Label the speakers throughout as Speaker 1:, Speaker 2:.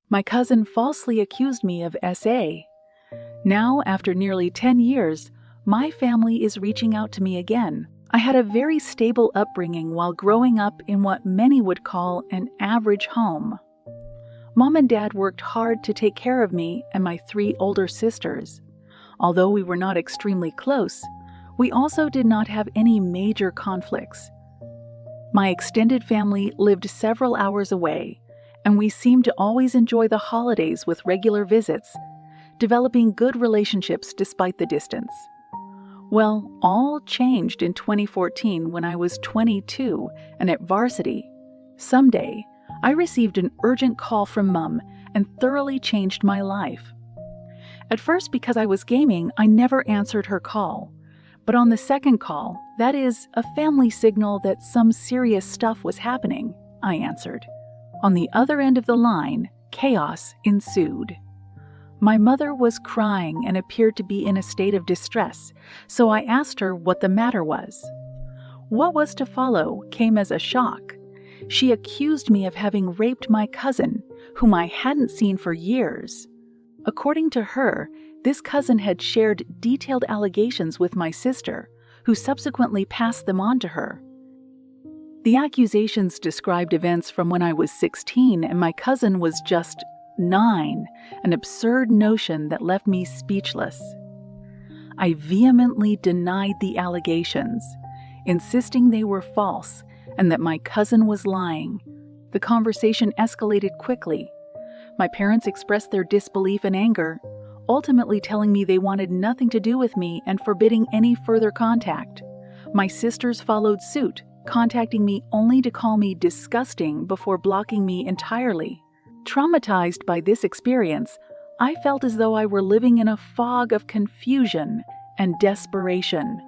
Speaker 1: My cousin falsely accused me of SA. Now, after nearly 10 years, my family is reaching out to me again. I had a very stable upbringing while growing up in what many would call an average home. Mom and Dad worked hard to take care of me and my 3 older sisters. Although we were not extremely close, we also did not have any major conflicts. My extended family lived several hours away, and we seemed to always enjoy the holidays with regular visits, developing good relationships despite the distance. Well, all changed in 2014 when I was 22 and at varsity. Someday, I received an urgent call from Mom and thoroughly changed my life. At first, because I was gaming, I never answered her call. But on the second call, that is, a family signal that some serious stuff was happening, I answered. On the other end of the line, chaos ensued. My mother was crying and appeared to be in a state of distress, so I asked her what the matter was. What was to follow came as a shock. She accused me of having raped my cousin, whom I hadn't seen for years. According to her, this cousin had shared detailed allegations with my sister, who subsequently passed them on to her. The accusations described events from when I was 16 and my cousin was just 9, an absurd notion that left me speechless. I vehemently denied the allegations, insisting they were false and that my cousin was lying. The conversation escalated quickly. My parents expressed their disbelief and anger, ultimately telling me they wanted nothing to do with me and forbidding any further contact. My sisters followed suit, contacting me only to call me disgusting before blocking me entirely. Traumatized by this experience, I felt as though I were living in a fog of confusion and desperation.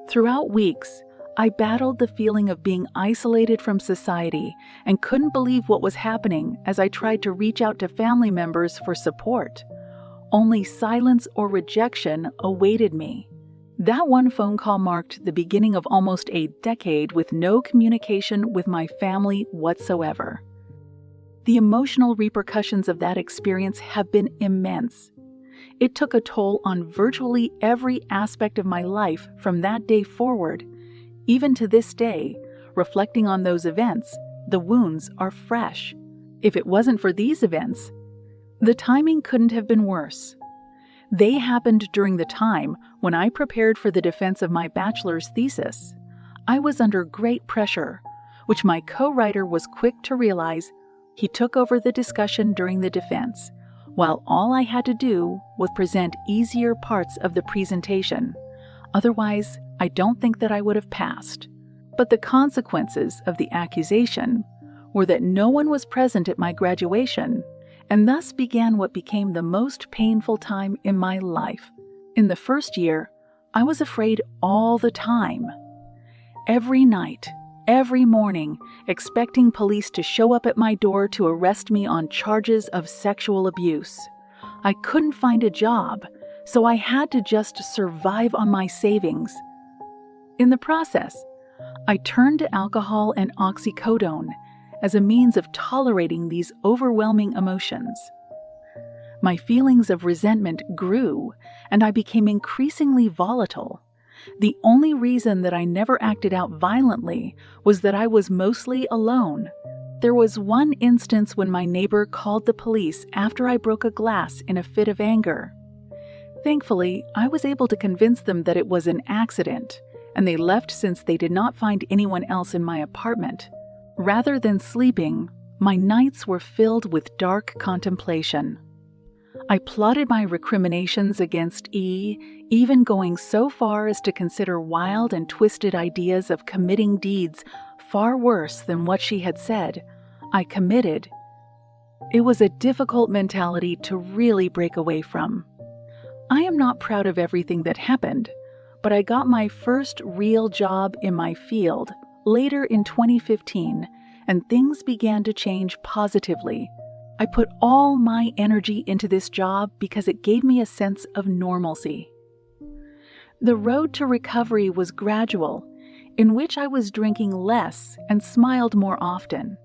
Speaker 1: Throughout weeks, I battled the feeling of being isolated from society and couldn't believe what was happening as I tried to reach out to family members for support. Only silence or rejection awaited me. That one phone call marked the beginning of almost a decade with no communication with my family whatsoever. The emotional repercussions of that experience have been immense. It took a toll on virtually every aspect of my life from that day forward. Even to this day, reflecting on those events, the wounds are fresh. If it wasn't for these events, the timing couldn't have been worse. They happened during the time when I prepared for the defense of my bachelor's thesis. I was under great pressure, which my co-writer was quick to realize. He took over the discussion during the defense, while all I had to do was present easier parts of the presentation. Otherwise, I don't think that I would have passed. But the consequences of the accusation were that no one was present at my graduation, and thus began what became the most painful time in my life. In the first year, I was afraid all the time. Every night, every morning, expecting police to show up at my door to arrest me on charges of sexual abuse. I couldn't find a job, so I had to just survive on my savings. In the process, I turned to alcohol and oxycodone as a means of tolerating these overwhelming emotions. My feelings of resentment grew, and I became increasingly volatile. The only reason that I never acted out violently was that I was mostly alone. There was one instance when my neighbor called the police after I broke a glass in a fit of anger. Thankfully, I was able to convince them that it was an accident, and they left since they did not find anyone else in my apartment. Rather than sleeping, my nights were filled with dark contemplation. I plotted my recriminations against E, even going so far as to consider wild and twisted ideas of committing deeds far worse than what she had said I committed. It was a difficult mentality to really break away from. I am not proud of everything that happened, but I got my first real job in my field later in 2015, and things began to change positively. I put all my energy into this job because it gave me a sense of normalcy. The road to recovery was gradual, in which I was drinking less and smiled more often.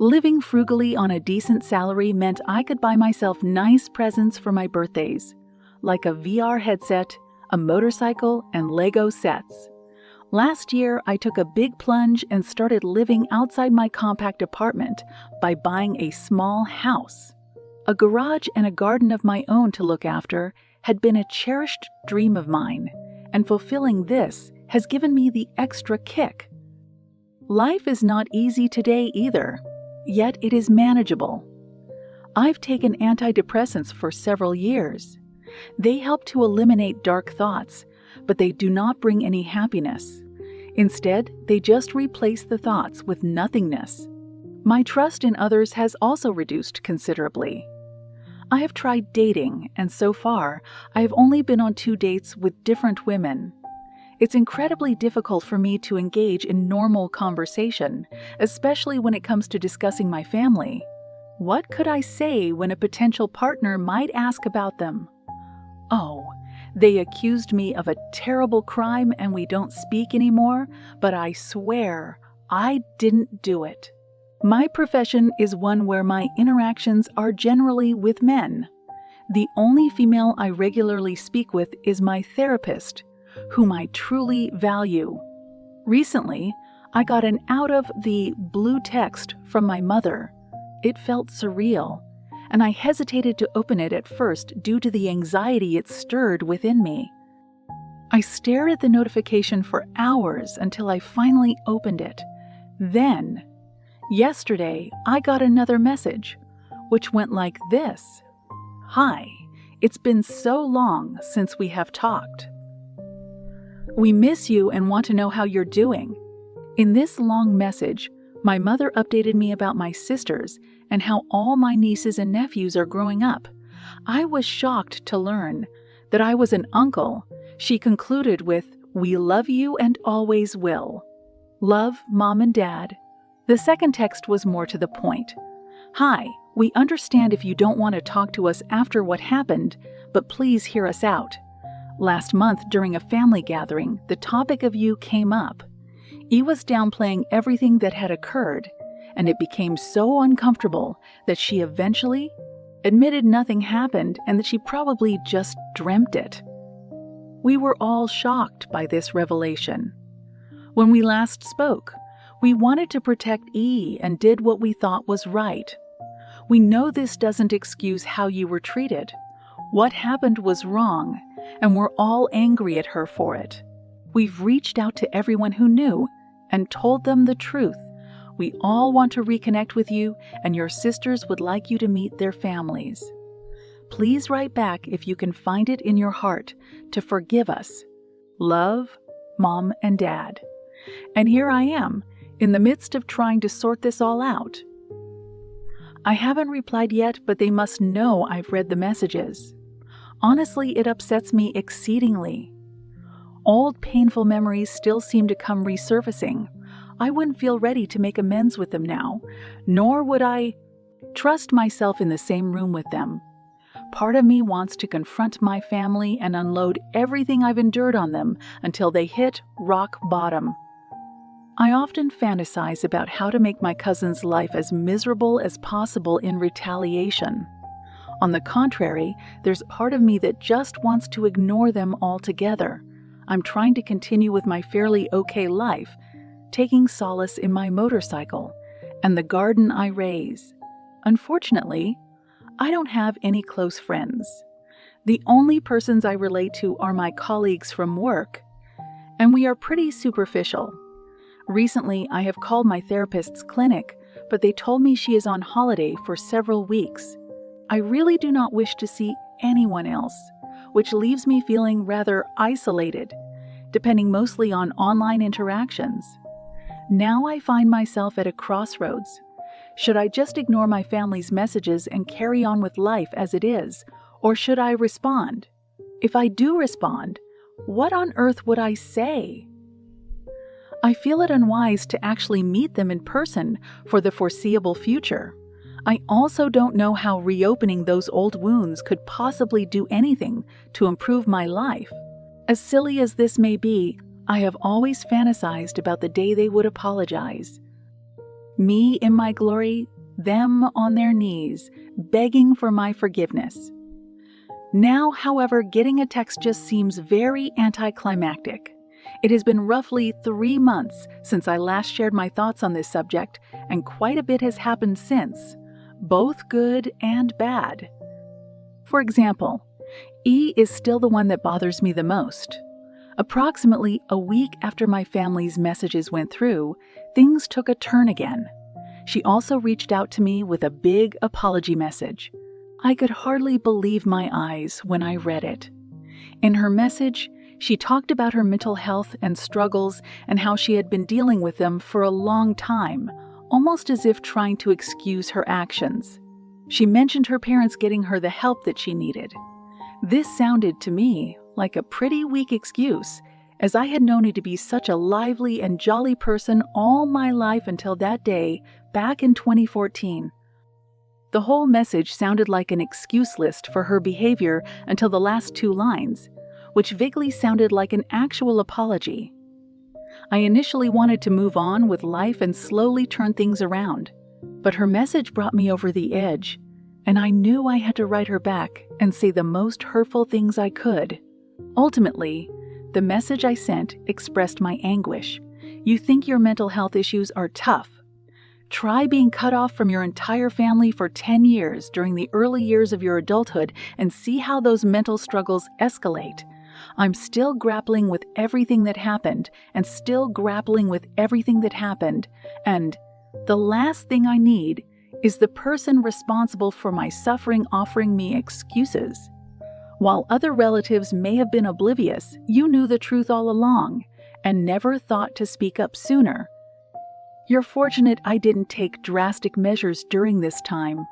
Speaker 1: Living frugally on a decent salary meant I could buy myself nice presents for my birthdays, like a VR headset, a motorcycle, and Lego sets. Last year, I took a big plunge and started living outside my compact apartment by buying a small house. A garage and a garden of my own to look after had been a cherished dream of mine, and fulfilling this has given me the extra kick. Life is not easy today either, yet it is manageable. I've taken antidepressants for several years. They help to eliminate dark thoughts, but they do not bring any happiness. Instead, they just replace the thoughts with nothingness. My trust in others has also reduced considerably. I have tried dating, and so far, I have only been on 2 dates with different women. It's incredibly difficult for me to engage in normal conversation, especially when it comes to discussing my family. What could I say when a potential partner might ask about them? Oh, they accused me of a terrible crime and we don't speak anymore, but I swear I didn't do it. My profession is one where my interactions are generally with men. The only female I regularly speak with is my therapist, whom I truly value. Recently, I got an out-of-the-blue text from my mother. It felt surreal, and I hesitated to open it at first due to the anxiety it stirred within me. I stared at the notification for hours until I finally opened it. Then, yesterday, I got another message, which went like this: "Hi, it's been so long since we have talked. We miss you and want to know how you're doing." In this long message, my mother updated me about my sisters and how all my nieces and nephews are growing up. I was shocked to learn that I was an uncle. She concluded with, "We love you and always will. Love, Mom and Dad." The second text was more to the point. "Hi, we understand if you don't want to talk to us after what happened, but please hear us out. Last month during a family gathering, the topic of you came up. E was downplaying everything that had occurred, and it became so uncomfortable that she eventually admitted nothing happened and that she probably just dreamt it." We were all shocked by this revelation. When we last spoke, we wanted to protect E and did what we thought was right. We know this doesn't excuse how you were treated. What happened was wrong, and we're all angry at her for it. We've reached out to everyone who knew and told them the truth. We all want to reconnect with you, and your sisters would like you to meet their families. Please write back if you can find it in your heart to forgive us. Love, Mom and Dad. And here I am, in the midst of trying to sort this all out. I haven't replied yet, but they must know I've read the messages. Honestly, it upsets me exceedingly. Old painful memories still seem to come resurfacing. I wouldn't feel ready to make amends with them now, nor would I trust myself in the same room with them. Part of me wants to confront my family and unload everything I've endured on them until they hit rock bottom. I often fantasize about how to make my cousin's life as miserable as possible in retaliation. On the contrary, there's a part of me that just wants to ignore them altogether. I'm trying to continue with my fairly okay life, taking solace in my motorcycle and the garden I raise. Unfortunately, I don't have any close friends. The only persons I relate to are my colleagues from work, and we are pretty superficial. Recently, I have called my therapist's clinic, but they told me she is on holiday for several weeks. I really do not wish to see anyone else, which leaves me feeling rather isolated, depending mostly on online interactions. Now I find myself at a crossroads. Should I just ignore my family's messages and carry on with life as it is, or should I respond? If I do respond, what on earth would I say? I feel it unwise to actually meet them in person for the foreseeable future. I also don't know how reopening those old wounds could possibly do anything to improve my life. As silly as this may be, I have always fantasized about the day they would apologize. Me in my glory, them on their knees, begging for my forgiveness. Now, however, getting a text just seems very anticlimactic. It has been roughly 3 months since I last shared my thoughts on this subject, and quite a bit has happened since, both good and bad. For example, E is still the one that bothers me the most. Approximately a week after my family's messages went through, things took a turn again. She also reached out to me with a big apology message. I could hardly believe my eyes when I read it. In her message, she talked about her mental health and struggles and how she had been dealing with them for a long time, almost as if trying to excuse her actions. She mentioned her parents getting her the help that she needed. This sounded to me like a pretty weak excuse, as I had known her to be such a lively and jolly person all my life until that day back in 2014. The whole message sounded like an excuse list for her behavior until the last 2 lines, which vaguely sounded like an actual apology. I initially wanted to move on with life and slowly turn things around, but her message brought me over the edge, and I knew I had to write her back and say the most hurtful things I could. Ultimately, the message I sent expressed my anguish. You think your mental health issues are tough. Try being cut off from your entire family for 10 years during the early years of your adulthood and see how those mental struggles escalate. I'm still grappling with everything that happened and still grappling with everything that happened, and the last thing I need is the person responsible for my suffering offering me excuses. While other relatives may have been oblivious, you knew the truth all along and never thought to speak up sooner. You're fortunate I didn't take drastic measures during this time.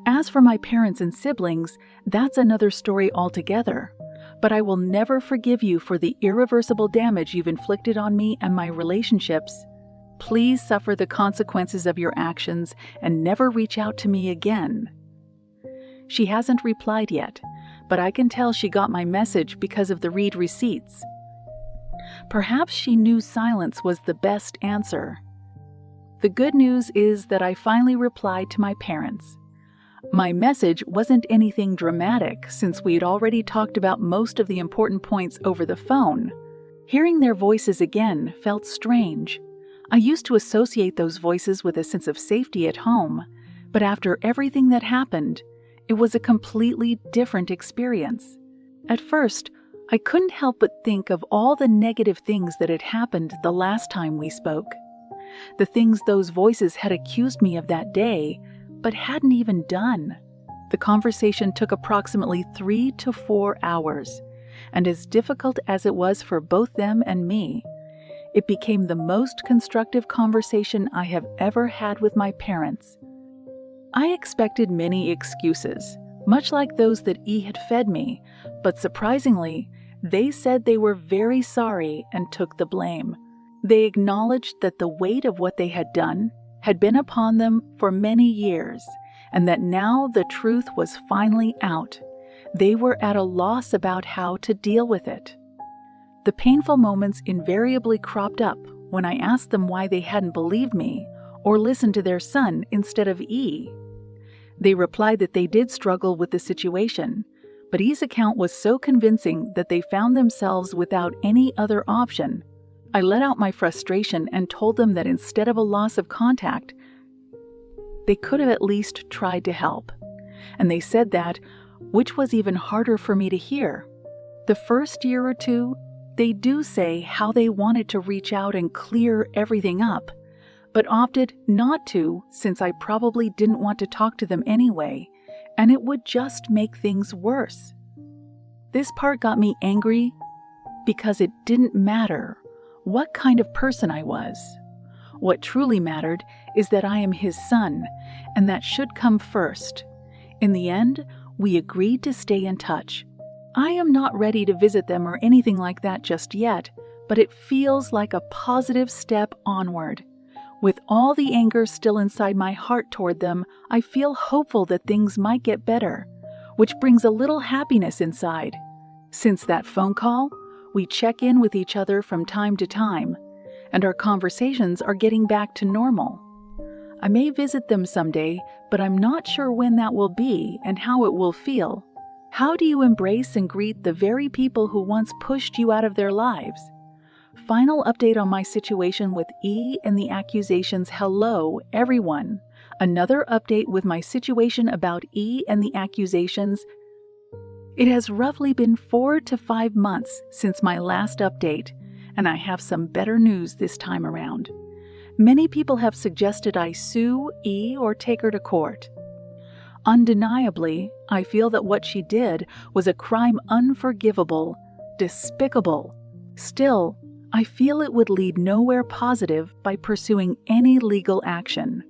Speaker 1: As for my parents and siblings, that's another story altogether. But I will never forgive you for the irreversible damage you've inflicted on me and my relationships. Please suffer the consequences of your actions and never reach out to me again. She hasn't replied yet, but I can tell she got my message because of the read receipts. Perhaps she knew silence was the best answer. The good news is that I finally replied to my parents. My message wasn't anything dramatic since we had already talked about most of the important points over the phone. Hearing their voices again felt strange. I used to associate those voices with a sense of safety at home, but after everything that happened, it was a completely different experience. At first, I couldn't help but think of all the negative things that had happened the last time we spoke. The things those voices had accused me of that day, but hadn't even done. The conversation took approximately 3 to 4 hours, and as difficult as it was for both them and me, it became the most constructive conversation I have ever had with my parents. I expected many excuses, much like those that E had fed me, but surprisingly, they said they were very sorry and took the blame. They acknowledged that the weight of what they had done had been upon them for many years, and that now the truth was finally out. They were at a loss about how to deal with it. The painful moments invariably cropped up when I asked them why they hadn't believed me or listened to their son instead of E. They replied that they did struggle with the situation, but E's account was so convincing that they found themselves without any other option. I let out my frustration and told them that instead of a loss of contact, they could have at least tried to help. And they said that, which was even harder for me to hear. The first year or two, they do say how they wanted to reach out and clear everything up, but opted not to since I probably didn't want to talk to them anyway, and it would just make things worse. This part got me angry because it didn't matter what kind of person I was. What truly mattered is that I am his son, and that should come first. In the end, we agreed to stay in touch. I am not ready to visit them or anything like that just yet, but it feels like a positive step onward. With all the anger still inside my heart toward them, I feel hopeful that things might get better, which brings a little happiness inside. Since that phone call, we check in with each other from time to time, and our conversations are getting back to normal. I may visit them someday, but I'm not sure when that will be and how it will feel. How do you embrace and greet the very people who once pushed you out of their lives? Final update on my situation with E and the accusations. Hello, everyone. Another update with my situation about E and the accusations. It has roughly been 4 to 5 months since my last update, and I have some better news this time around. Many people have suggested I sue E or take her to court. Undeniably, I feel that what she did was a crime unforgivable, despicable. Still, I feel it would lead nowhere positive by pursuing any legal action.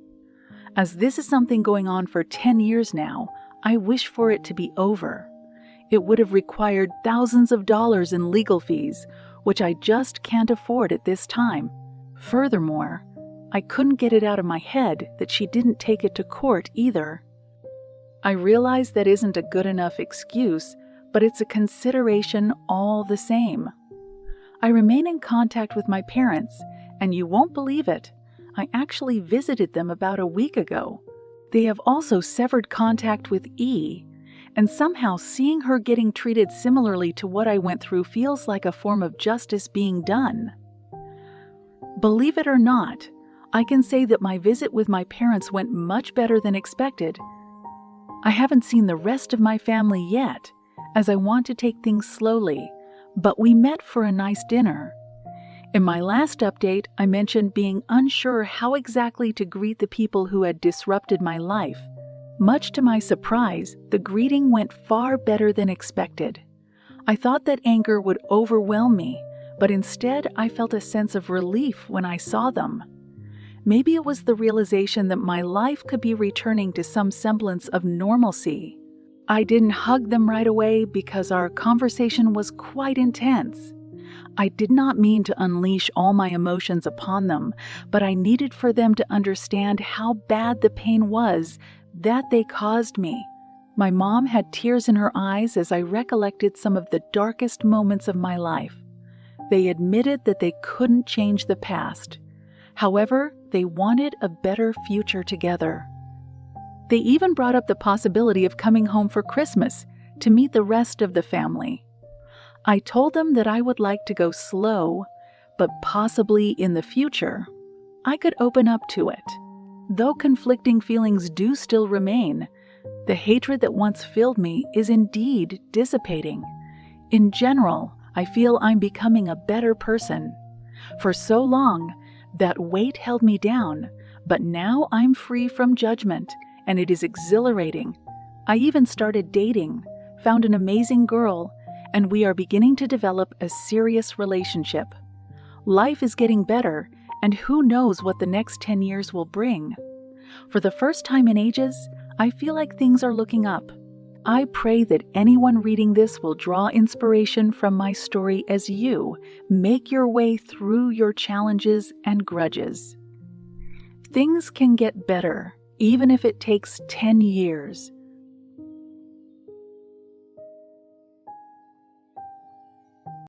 Speaker 1: As this is something going on for 10 years now, I wish for it to be over. It would have required thousands of dollars in legal fees, which I just can't afford at this time. Furthermore, I couldn't get it out of my head that she didn't take it to court either. I realize that isn't a good enough excuse, but it's a consideration all the same. I remain in contact with my parents, and you won't believe it, I actually visited them about a week ago. They have also severed contact with E, and somehow seeing her getting treated similarly to what I went through feels like a form of justice being done. Believe it or not, I can say that my visit with my parents went much better than expected. I haven't seen the rest of my family yet, as I want to take things slowly, but we met for a nice dinner. In my last update, I mentioned being unsure how exactly to greet the people who had disrupted my life. Much to my surprise, the greeting went far better than expected. I thought that anger would overwhelm me, but instead I felt a sense of relief when I saw them. Maybe it was the realization that my life could be returning to some semblance of normalcy. I didn't hug them right away because our conversation was quite intense. I did not mean to unleash all my emotions upon them, but I needed for them to understand how bad the pain was that they caused me. My mom had tears in her eyes as I recollected some of the darkest moments of my life. They admitted that they couldn't change the past. However, they wanted a better future together. They even brought up the possibility of coming home for Christmas to meet the rest of the family. I told them that I would like to go slow, but possibly in the future, I could open up to it. Though conflicting feelings do still remain, the hatred that once filled me is indeed dissipating. In general, I feel I'm becoming a better person. For so long, that weight held me down, but now I'm free from judgment, and it is exhilarating. I even started dating, found an amazing girl, and we are beginning to develop a serious relationship. Life is getting better, and who knows what the next 10 years will bring. For the first time in ages, I feel like things are looking up. I pray that anyone reading this will draw inspiration from my story as you make your way through your challenges and grudges. Things can get better, even if it takes 10 years.